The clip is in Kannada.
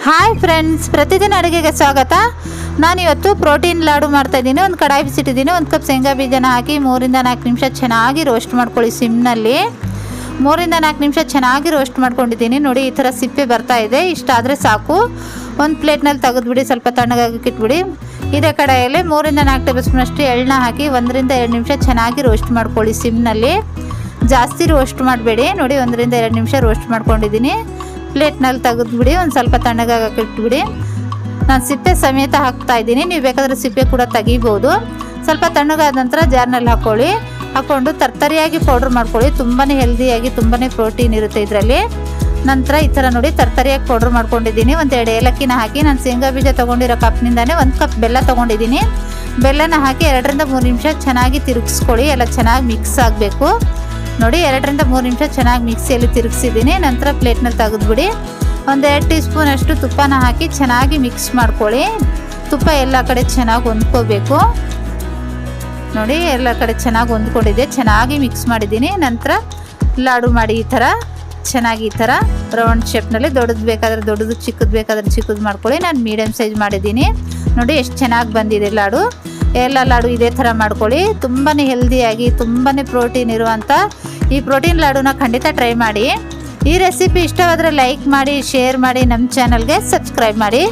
ಹಾಯ್ ಫ್ರೆಂಡ್ಸ್, ಪ್ರತಿದಿನ ಅಡುಗೆಗೆ ಸ್ವಾಗತ. ನಾನಿವತ್ತು ಪ್ರೋಟೀನ್ ಲಾಡು ಮಾಡ್ತಾಯಿದ್ದೀನಿ. ಒಂದು ಕಡಾಯಿ ಬಿಸಿಟ್ಟಿದ್ದೀನಿ. ಒಂದು ಕಪ್ ಶೇಂಗಾ ಬೀಜನ ಹಾಕಿ 3-4 ನಿಮಿಷ ಚೆನ್ನಾಗಿ ರೋಸ್ಟ್ ಮಾಡ್ಕೊಳ್ಳಿ ಸಿಮ್ನಲ್ಲಿ. 3-4 ನಿಮಿಷ ಚೆನ್ನಾಗಿ ರೋಸ್ಟ್ ಮಾಡ್ಕೊಂಡಿದ್ದೀನಿ. ನೋಡಿ, ಈ ಥರ ಸಿಪ್ಪೆ ಬರ್ತಾ ಇದೆ. ಇಷ್ಟಾದರೆ ಸಾಕು. ಒಂದು ಪ್ಲೇಟ್ನಲ್ಲಿ ತೆಗೆದುಬಿಡಿ, ಸ್ವಲ್ಪ ತಣ್ಣಗಾಗಕ್ಕೆ ಇಟ್ಬಿಡಿ. ಇದೇ ಕಡಾಯಲ್ಲಿ 3-4 ಟೇಬಲ್ ಸ್ಪೂನಷ್ಟು ಎಳ್ಳನ್ನ ಹಾಕಿ 1-2 ನಿಮಿಷ ಚೆನ್ನಾಗಿ ರೋಸ್ಟ್ ಮಾಡ್ಕೊಳ್ಳಿ ಸಿಮ್ನಲ್ಲಿ. ಜಾಸ್ತಿ ರೋಸ್ಟ್ ಮಾಡಬೇಡಿ. ನೋಡಿ, 1-2 ನಿಮಿಷ ರೋಸ್ಟ್ ಮಾಡ್ಕೊಂಡಿದ್ದೀನಿ. ಪ್ಲೇಟ್ನಲ್ಲಿ ತೆಗೆದುಬಿಡಿ, ಒಂದು ಸ್ವಲ್ಪ ತಣ್ಣಗಾಗಕ್ಕೆ ಇಟ್ಬಿಡಿ. ನಾನು ಸಿಪ್ಪೆ ಸಮೇತ ಹಾಕ್ತಾಯಿದ್ದೀನಿ. ನೀವು ಬೇಕಾದರೆ ಸಿಪ್ಪೆ ಕೂಡ ತೆಗಿಬೋದು. ಸ್ವಲ್ಪ ತಣ್ಣಗಾದ ನಂತರ ಜಾರ್ನಲ್ಲಿ ಹಾಕ್ಕೊಂಡು ತರ್ತರಿಯಾಗಿ ಪೌಡ್ರ್ ಮಾಡ್ಕೊಳ್ಳಿ. ತುಂಬಾ ಹೆಲ್ದಿಯಾಗಿ, ತುಂಬಾ ಪ್ರೋಟೀನ್ ಇರುತ್ತೆ ಇದರಲ್ಲಿ. ನಂತರ ಈ ಥರ ನೋಡಿ ತರ್ತರಿಯಾಗಿ ಪೌಡ್ರ್ ಮಾಡ್ಕೊಂಡಿದ್ದೀನಿ. 1-2 ಏಲಕ್ಕಿನ ಹಾಕಿ, ನಾನು ಶೇಂಗಾ ಬೀಜ ತೊಗೊಂಡಿರೋ ಕಪ್ನಿಂದಾನೆ 1 ಕಪ್ ಬೆಲ್ಲ ತೊಗೊಂಡಿದ್ದೀನಿ. ಬೆಲ್ಲನ ಹಾಕಿ 2-3 ನಿಮಿಷ ಚೆನ್ನಾಗಿ ತಿರುಗಿಸ್ಕೊಳ್ಳಿ. ಎಲ್ಲ ಚೆನ್ನಾಗಿ ಮಿಕ್ಸ್ ಆಗಬೇಕು. ನೋಡಿ, 2-3 ನಿಮಿಷ ಚೆನ್ನಾಗಿ ಮಿಕ್ಸಿಯಲ್ಲಿ ತಿರುಗಿಸಿದ್ದೀನಿ. ನಂತರ ಪ್ಲೇಟ್ನಲ್ಲಿ ತೆಗೆದುಬಿಡಿ. 1-2 ಟೀ ಸ್ಪೂನ್ ಅಷ್ಟು ತುಪ್ಪನ ಹಾಕಿ ಚೆನ್ನಾಗಿ ಮಿಕ್ಸ್ ಮಾಡ್ಕೊಳ್ಳಿ. ತುಪ್ಪ ಎಲ್ಲ ಕಡೆ ಚೆನ್ನಾಗಿ ಹೊಂದ್ಕೋಬೇಕು. ನೋಡಿ, ಎಲ್ಲ ಕಡೆ ಚೆನ್ನಾಗಿ ಹೊಂದ್ಕೊಂಡಿದೆ. ಚೆನ್ನಾಗಿ ಮಿಕ್ಸ್ ಮಾಡಿದ್ದೀನಿ. ನಂತರ ಲಾಡು ಮಾಡಿ ಈ ಥರ ಚೆನ್ನಾಗಿ ರೌಂಡ್ ಶೇಪ್ನಲ್ಲಿ ದೊಡ್ಡದು ಬೇಕಾದರೆ ದೊಡ್ಡದು, ಚಿಕ್ಕದು ಬೇಕಾದರೆ ಚಿಕ್ಕದು ಮಾಡ್ಕೊಳ್ಳಿ. ನಾನು ಮೀಡಿಯಮ್ ಸೈಜ್ ಮಾಡಿದ್ದೀನಿ. ನೋಡಿ ಎಷ್ಟು ಚೆನ್ನಾಗಿ ಬಂದಿದೆ ಲಾಡು. ಎಲ್ಲ ಲಾಡು ಇದೇ ಥರ ಮಾಡ್ಕೊಳ್ಳಿ. ತುಂಬಾ ಹೆಲ್ದಿಯಾಗಿ, ತುಂಬಾ ಪ್ರೋಟೀನ್ ಇರುವಂಥ ಈ ಪ್ರೋಟೀನ್ ಲಾಡುನ ಖಂಡಿತ ಟ್ರೈ ಮಾಡಿ. ಈ ರೆಸಿಪಿ ಇಷ್ಟವಾದರೆ ಲೈಕ್ ಮಾಡಿ, ಶೇರ್ ಮಾಡಿ, ನಮ್ಮ ಚಾನಲ್ಗೆ ಸಬ್ಸ್ಕ್ರೈಬ್ ಮಾಡಿ.